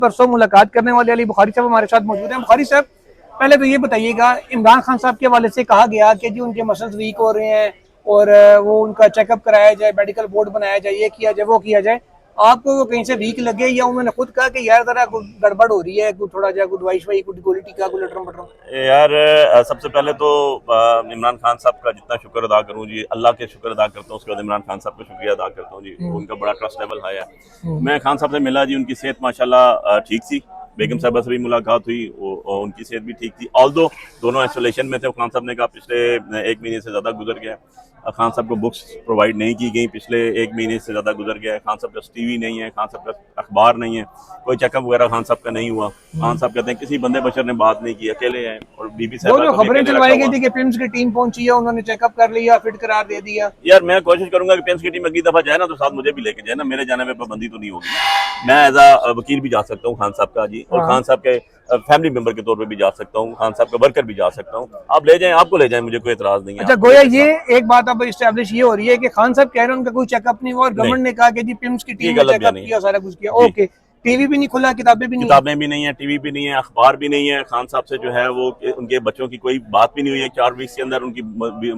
परसों मुलाकात करने वाले अली बुखारी साहब हमारे साथ मौजूद हैं। बुखारी साहब, पहले तो ये बताइएगा, इमरान खान साहब के हवाले से कहा गया कि जी उनके मसल्स वीक हो रहे हैं और वो उनका चेकअप कराया जाए, मेडिकल बोर्ड बनाया जाए, ये किया जाए, वो किया जाए। आपको वो कहीं से वीक लगे या उन्होंने खुद कहा कि यार जरा गड़बड़ हो रही है, कुछ थोड़ा जा कुछ दवाई शवाई, कुछ गोली टीका, कुछ लटरम पटरम? यार सबसे पहले तो इमरान खान साहब का जितना शुक्र अदा करूं जी, अल्लाह के शुक्र अदा करता हूं, उसके बाद इमरान खान साहब का शुक्रिया अदा करता हूं जी। उनका बड़ा ट्रस्ट लेवल हाई है। मैं खान साहब से मिला जी, उनकी सेहत माशाल्लाह ठीक थी। बेगम साहबा से भी मुलाकात हुई और उनकी सेहत भी ठीक थी। ऑल्दो दोनों आइसोलेशन में थे। खान साहब ने कहा पिछले 1 महीने से ज़्यादा गुजर गया। खान साहब को बुक्स प्रोवाइड नहीं की गई, पिछले 1 महीने से ज़्यादा गुजर गया है। खान साहब का टीवी नहीं है, खान साहब का अखबार नहीं है, कोई चेकअप वगैरह खान साहब का नहीं हुआ। खान साहब कहते हैं किसी बंदे बशर ने बात नहीं की, अकेले हैं। और बीबी साहब जो खबरें चलवाई गई थी कि फिल्म्स की टीम पहुंची है, उन्होंने चेकअप कर लिया, फिट करार दे दिया। यार मैं कोशिश करूंगा कि पेंस की टीम अगली दफा जाए ना तो साथ मुझे भी लेके जाए ना, मेरे जाने में पाबंदी तो नहीं होगी। मैं एज अ वकील भी जा सकता हूँ खान साहब का जी, और खान साहब के फैमिली मेंबर के तौर पे भी जा सकता हूँ, खान साहब का वर्कर भी जा सकता हूँ। आप ले जाएं, आपको ले जाएं, मुझे कोई एतराज नहीं है। अच्छा गोया, ये एक बात अब इस्टेब्लिश ये हो रही है कि खान साहब कह रहे हैं उनका कोई चेकअप नहीं हुआ और गवर्नमेंट ने कहा कि जी फिल्म्स की टीम ने चेकअप किया, सारा कुछ किया। ओके, टीवी भी नहीं खुला, किताबें भी नहीं है, टीवी भी नहीं है, अखबार भी नहीं है। खान साहब से जो है वो उनके बच्चों की कोई बात भी नहीं हुई है 4 वीक के अंदर। उनकी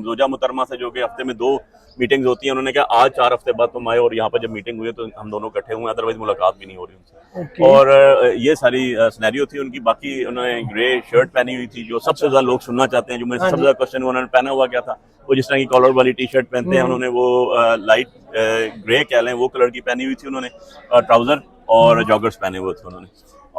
रोजा मुहतरमा से जो कि हफ्ते में 2 मीटिंग्स होती हैं, उन्होंने कहा आज 4 हफ्ते बाद तुम आए और यहाँ पर जब मीटिंग हुई है तो हम दोनों इकट्ठे हुए, अदरवाइज मुलाकात भी नहीं हो रही उनसे। और ये सारी सिनेरियो थी उनकी। बाकी उन्होंने ग्रे शर्ट पहनी हुई थी, जो सबसे ज्यादा लोग सुनना चाहते हैं, जो मेरे सबसे ज्यादा क्वेश्चन उन्होंने पहना हुआ क्या था, वो जिस तरह की कॉलर वाली टी शर्ट पहनते हैं, उन्होंने वो लाइट ग्रे कह लें वो कलर की पहनी हुई थी उन्होंने, ट्राउजर और जॉगर्स पहने हुए थे उन्होंने।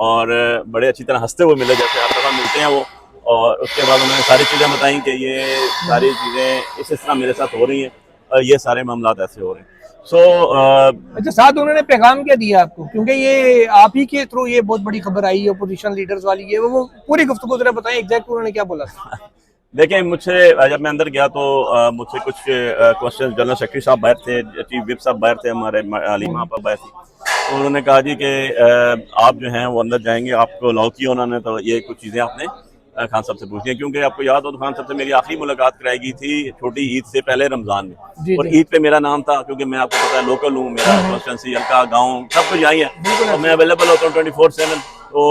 और बड़े अच्छी तरह हंसते हुए मिले जैसे हर दफा मिलते हैं वो। और उसके बाद उन्होंने सारी चीज़ें बताई कि ये सारी चीज़ें इस तरह मेरे साथ हो रही हैं और ये सारे मामला ऐसे हो रहे हैं। अच्छा, साथ उन्होंने पैगाम क्या दिया आपको, क्योंकि ये आप ही के थ्रू ये बहुत बड़ी खबर आई है अपोजिशन लीडर्स वाली, ये वो पूरी गुफ्तगू जरा बताएं एग्जैक्ट उन्होंने क्या बोला था? देखिए, मुझसे जब मैं अंदर गया तो मुझसे कुछ क्वेश्चन, जनरल सेक्रेटरी साहब बाहर थे, चीफ विप साहब बाहर थे, हमारे अलीमा पर बाहर थी। तो उन्होंने कहा जी कि आप जो हैं वो अंदर जाएंगे, आपको अलाउ किया उन्होंने, तो ये कुछ चीज़ें आपने खान साहब से पूछनी है। क्योंकि आपको याद हो तो खान साहब से मेरी आखिरी मुलाकात कराई गई थी छोटी ईद से पहले रमज़ान में, और ईद पे मेरा नाम था, क्योंकि मैं आपको पता है लोकल हूँ, मेरा कॉन्स्टिट्यूंसी हल्का गाँव सब कुछ यही है, और मैं अवेलेबल होता हूँ 24/7। तो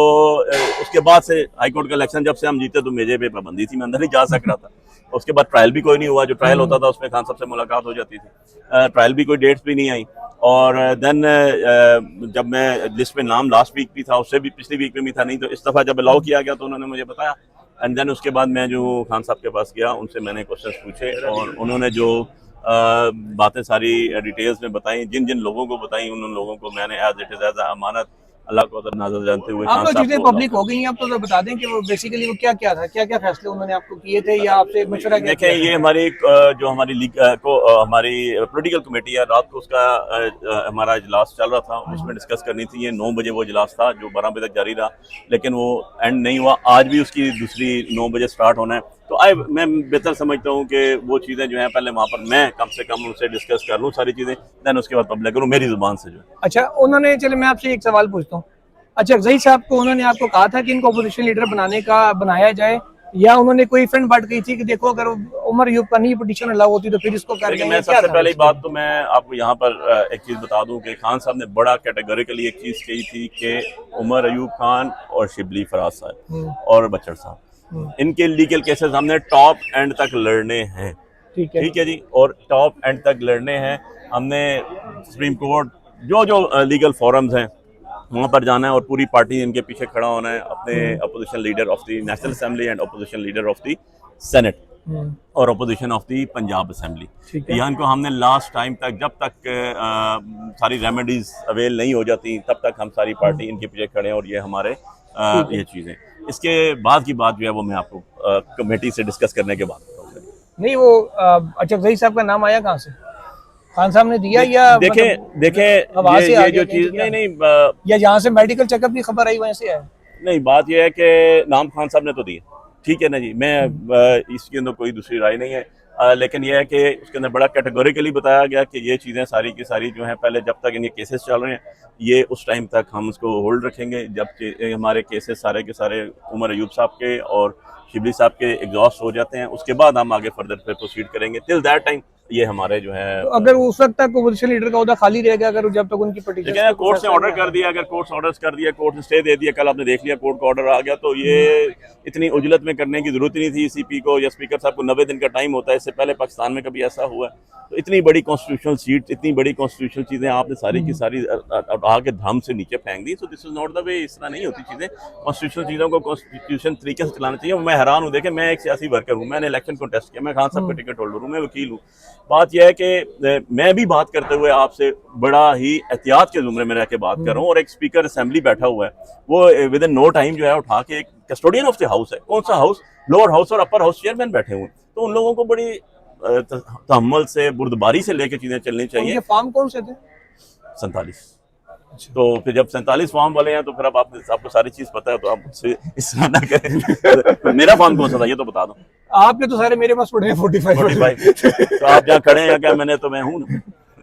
उसके बाद से हाईकोर्ट का इलेक्शन जब से हम जीते तो मेरे पे पाबंदी थी, मैं अंदर नहीं जा सक रहा था। उसके बाद ट्रायल भी कोई नहीं हुआ, जो ट्रायल होता था उसमें खान साहब से मुलाकात हो जाती थी। ट्रायल भी कोई डेट्स भी नहीं आई। और देन जब मैं लिस्ट में नाम लास्ट वीक भी था, उससे भी पिछली वीक में भी था नहीं, तो इस दफ़ा जब अलाउ किया गया तो उन्होंने मुझे बताया। एंड देन उसके बाद मैं जो खान साहब के पास गया, उनसे मैंने क्वेश्चन पूछे और उन्होंने जो बातें सारी डिटेल्स में बताई, जिन जिन लोगों को बताई, उन लोगों को मैंने एज इट इज़ एज अमानत अल्लाह को नाज़र जानते हुए आप लोग चीजें पब्लिक हो गई हैं, आप तो बता दें कि वो बेसिकली वो क्या क्या था, क्या क्या फैसले उन्होंने आपको किए थे या आपसे मशवरा किया? देखें, ये हमारी जो हमारी लीग को हमारी पॉलिटिकल कमेटी है, रात को उसका हमारा इजलास चल रहा था, उसमें डिस्कस करनी थी। ये 9 बजे वो इजलास था जो 12 बजे तक जारी रहा, लेकिन वो एंड नहीं हुआ। आज भी उसकी दूसरी 9 बजे स्टार्ट होना है। तो मैं बेहतर समझता हूँ कि वो चीज़ें जो हैं पहले वहाँ पर मैं कम से कम उनसे डिस्कस कर लूँ सारी चीज़ें, दैन उसके बाद पब्लिक करूँ मेरी ज़ुबान से जो। अच्छा, उन्होंने, चले मैं आपसे एक सवाल पूछता हूँ। अच्छा, ज़ही साहब को उन्होंने आपको कहा था कि इनको अपोजिशन लीडर बनाया जाए, या उन्होंने कोई फ्रेंड बात की थी कि देखो अगर उमर अयूब का नहीं पिटीशन अलाउ होती तो फिर इसको कर देंगे? मैं सबसे पहली बात तो मैं आपको यहाँ पर एक चीज़ बता दूं कि खान साहब ने बड़ा कैटेगोरिकली एक चीज़ कही थी कि उमर अयूब खान और शिबली फराज साहब और बच्चर साहब, इनके लीगल केसेस हमने टॉप एंड तक लड़ने हैं। ठीक है जी, और टॉप एंड तक लड़ने हैं हमने। सुप्रीम कोर्ट जो जो लीगल फोरम्स हैं वहाँ पर जाना है और पूरी पार्टी इनके पीछे खड़ा होना है, अपने opposition leader of the national assembly and opposition leader of the senate और opposition of the Punjab assembly. यहाँ इनको हमने लास्ट टाइम तक, जब तक सारी रेमेडीज अवेल नहीं हो जाती तब तक हम सारी पार्टी इनके पीछे खड़े हैं, और ये हमारे ये चीज़ें। इसके बाद की बात जो है वो मैं आपको कमेटी से डिस्कस करने के बाद बताऊँगा। नहीं वो अच्छा, ज़ही साहब का नाम आया कहाँ से? खान साहब ने दिया या देखे ये जो चीज़ नहीं या जहाँ से मेडिकल चेकअप की खबर आई वहीं से है? नहीं, बात यह है कि नाम खान साहब ने तो दिया, ठीक है ना जी, मैं इसके अंदर कोई दूसरी राय नहीं है। लेकिन यह है कि उसके अंदर बड़ा कैटेगोरिकली बताया गया कि ये चीज़ें सारी की सारी जो हैं पहले जब तक इनके केसेस चल रहे हैं, ये उस टाइम तक हम उसको होल्ड रखेंगे जब हमारे केसेस सारे के सारे उमर अयूब साहब के और शिबली साहब के एग्जॉस्ट हो जाते हैं, उसके बाद हम आगे फर्दर पे प्रोसीड करेंगे। टिल दैट टाइम ये हमारे जो है तो अगर उस वक्त तक अपोजिशन लीडर का ओहदा खाली रहेगा, अगर जब तक उनकी पिटीशन कोर्ट से ऑर्डर कर दिया, अगर कोर्ट ऑर्डर कर दिया, कोर्ट ने स्टे दे दिया, कल आपने देख लिया कोर्ट का ऑर्डर आ गया, तो ये इतनी उजलत में करने की जरूरत ही नहीं थी। सीपी को या स्पीकर साहब को 90 दिन का टाइम होता है, इससे पहले पाकिस्तान में कभी ऐसा हुआ है? तो इतनी बड़ी कॉन्स्टिट्यूशनल सीट, इतनी बड़ी कॉन्स्टिट्यूशनल चीजें आपने सारी की सारी उठा के धम से नीचे फेंक दी। So this is not the way, इस तरह नहीं होती चीजें। कॉन्स्टिट्यूशनल चीजों को कॉन्स्टिट्यूशन तरीके से चलाना चाहिए। मैं हैरान हूँ, देखे मैं एक सियासी वर्कर हूँ, मैंने इलेक्शन कॉन्टेस्ट किया, मैं खान साहब का टिकट होल्डर हूँ, मैं वकील हूँ। बात यह है कि मैं भी बात करते हुए आपसे बड़ा ही एहतियात के जुमरे में रह के बात कर रहा हूँ, और एक स्पीकर असेंबली बैठा हुआ है, वो विद इन नो टाइम जो है उठा के, एक कस्टोडियन ऑफ द हाउस है, कौन सा हाउस, लोअर हाउस और अपर हाउस चेयरमैन बैठे हुए, तो उन लोगों को बड़ी तहम्मुल से, बुर्दबारी से लेके चीजें चलनी चाहिए। फॉर्म कौन से थे? 47। तो फिर जब 47 फॉर्म वाले हैं, तो फिर अब आपको सारी चीज पता है, तो आप मुझसे इस तरह ना करें। मेरा फॉर्म कौन सा था ये तो बता दो। आपके तो सारे मेरे पास पड़े हैं 45। तो आप जहाँ खड़े हैं क्या, मैंने तो मैं हूँ ना।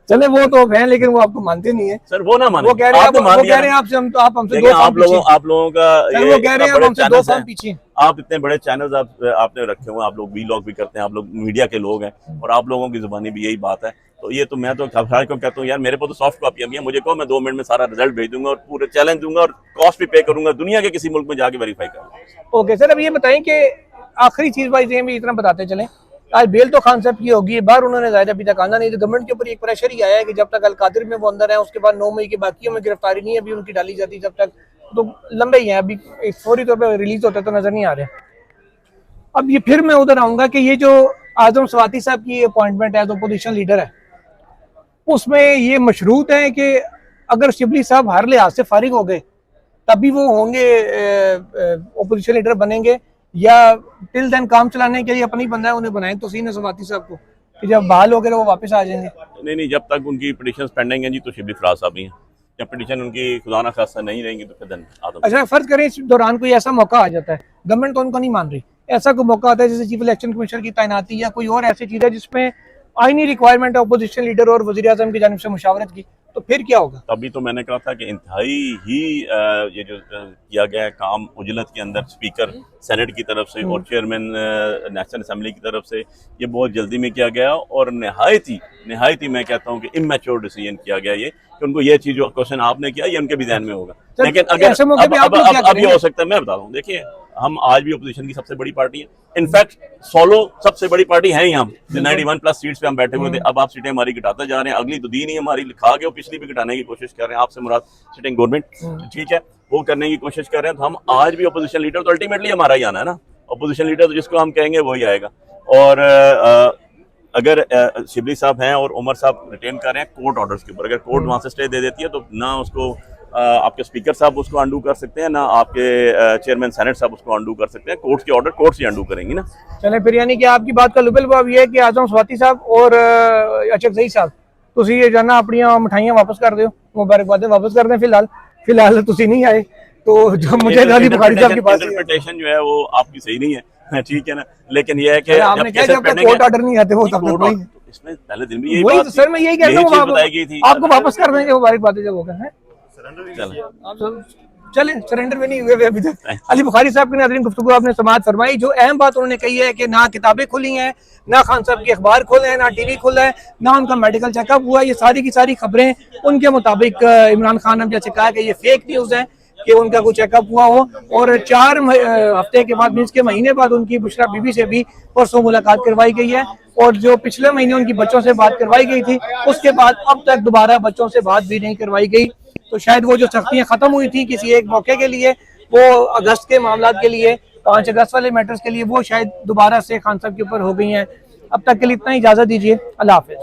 चले वो तो है, लेकिन वो आपको मानते नहीं है सर, वो ना माने, वो कह रहे हैं आप तो मान लिया, आपसे, हम तो आप हमसे आप लोगों का वो कह रहे हैं हमसे 2 साल पीछे। आप इतने बड़े चैनल्स आपने रखे हुए, आप लोग वीलॉग भी करते हैं, आप लोग मीडिया के लोग हैं, और आप लोगों की जुबानी भी यही बात है। तो ये तो मैं तो हर को कहता हूँ यार, मेरे को तो सॉफ्ट कॉपी है, मुझे कहो मैं 2 मिनट में सारा रिजल्ट भेज दूंगा और पूरे चैलेंज दूंगा और कॉस्ट भी पे करूंगा, दुनिया के किसी मुल्क में जाके वेरीफाई करूंगा। ओके सर, अब ये बताएं कि आखिरी चीज भाई ये भी इतना बताते चलें, आज बेल तो खान साहब की होगी, बाहर उन्होंने जाहिर अभी तक आना नहीं, तो गवर्नमेंट के ऊपर एक प्रेशर ही आया है कि जब तक अल-कादिर में वो अंदर है, उसके बाद 9 मई के बाकियों में गिरफ्तारी नहीं अभी उनकी डाली जाती, जब तक तो लंबे ही हैं, अभी फौरी तौर पर रिलीज होते तो नजर नहीं आ रहे। अब ये फिर मैं उधर आऊंगा कि ये जो आजम स्वाति साहब की अपॉइंटमेंट है, जो अपोजिशन लीडर है, उसमें ये मशरूत है कि अगर शिबली साहब हर लिहाज से फारिग हो गए तभी वो होंगे अपोजिशन लीडर बनेंगे, या टिल देन काम चलाने के लिए अपनी बंदा है उन्हें बनाए तो सीन है स्वाति साहब को कि जब बहाल हो गए वो वापस आ जाएंगे? नहीं, जब तक उनकी पिटीशन पेंडिंग है जी, तो शिबली फराज साहब ही हैं। जब पिटीशन उनकी खुदा ना खास्ता नहीं रहेंगी तो फिर दिन आदम। अच्छा, फर्ज करें इस दौरान कोई ऐसा मौका आ जाता है, गवर्नमेंट तो उनको नहीं मान रही, ऐसा कोई मौका आता है जैसे चीफ इलेक्शन कमिश्नर की तैनाती या कोई और ऐसी चीज है जिसमें आईनी रिक्वायरमेंट है अपोजिशन लीडर और वजीर आजम की जानिब से मुशावरत की, तो फिर क्या होगा? तभी तो मैंने कहा था कि इंतहाई ही ये जो किया गया है काम उजलत के अंदर, स्पीकर सेनेट की तरफ से और चेयरमैन नेशनल असेंबली की तरफ से, ये बहुत जल्दी में किया गया, और नहायत ही मैं कहता हूँ कि इमेच्योर डिसीजन किया गया ये, कि उनको ये चीज जो क्वेश्चन आपने किया ये उनके भी ध्यान में होगा। लेकिन अगर अब ये हो सकता है, मैं बता दूं, देखिए हम आज भी अपोजिशन की सबसे बड़ी पार्टी है, इनफैक्ट सोलो सबसे बड़ी पार्टी है ही हम, 91+ सीट्स पे हम बैठे हुए थे। अब आप सीटें हमारी घटाते जा रहे हैं, अगली तो दी नहीं हमारी, लिखा के पिछली भी घटाने की कोशिश कर रहे हैं, आपसे मुराद सिटिंग गवर्नमेंट, ठीक है, वो करने की कोशिश कर रहे हैं। तो हम आज भी अपोजिशन लीडर तो अल्टीमेटली हमारा ही आना है ना, अपोजिशन लीडर तो जिसको हम कहेंगे वही आएगा। और अगर शिबली साहब हैं और उमर साहब रिटेन कर रहे हैं कोर्ट ऑर्डर्स के ऊपर, अगर कोर्ट वहां से स्टे दे देती है तो ना उसको आपके स्पीकर साहब उसको अंडू कर सकते हैं, ना आपके चेयरमैन सेनेट साहब उसको अंडू कर सकते हैं, कोर्ट के ऑर्डर कोर्ट से अंडू करेंगी ना। चले फिर, यानी कि आपकी बात का लुबल बाब ये है कि आजम स्वाति साहब और अचक सही साहब तुसी ये जाना अपनी मिठाइयां वापस कर दो, मुबारकबादें वापस कर दें, फिलहाल तुसी नहीं आए, तो जो मुझे बुखारी साहब के पास इंटरप्रिटेशन जो है वो आपकी सही नहीं है, ठीक है ना, लेकिन ये है कि आपने कहा जब तक कोर्ट ऑर्डर नहीं आते वो तब तक नहीं, इसमें पहले दिन भी यही वही बात तो सर मैं यही कहता हूँ, बताई गई थी, आपको वापस कर देंगे मुबारकबादें जब होगा है। चले सरेंडर में नहीं हुए अभी तक। अली बुखारी साहब की नाज़रीन गुफ्तगू आपने समाअत फरमाई, जो अहम बात उन्होंने कही है कि ना किताबें खुली हैं, ना खान साहब के अखबार खोले हैं, ना टीवी खुला है, ना उनका मेडिकल चेकअप हुआ, ये सारी की सारी खबरें उनके मुताबिक इमरान खान ने जैसे कहा कि ये फेक न्यूज़ है कि उनका कोई चेकअप हुआ हो, और 4 हफ्ते के बाद, मीन्स के महीने बाद उनकी बुशरा बीबी से भी परसों मुलाकात करवाई गई है, और जो पिछले महीने उनकी बच्चों से बात करवाई गई थी उसके बाद अब तक दोबारा बच्चों से बात भी नहीं करवाई गई। तो शायद वो जो सख्तियां खत्म हुई थी किसी एक मौके के लिए, वो अगस्त के मामला के लिए, 5 अगस्त वाले मैटर्स के लिए, वो शायद दोबारा से खान साहब के ऊपर हो गई हैं। अब तक के लिए इतना ही, इजाजत दीजिए, अल्लाह हाफिज।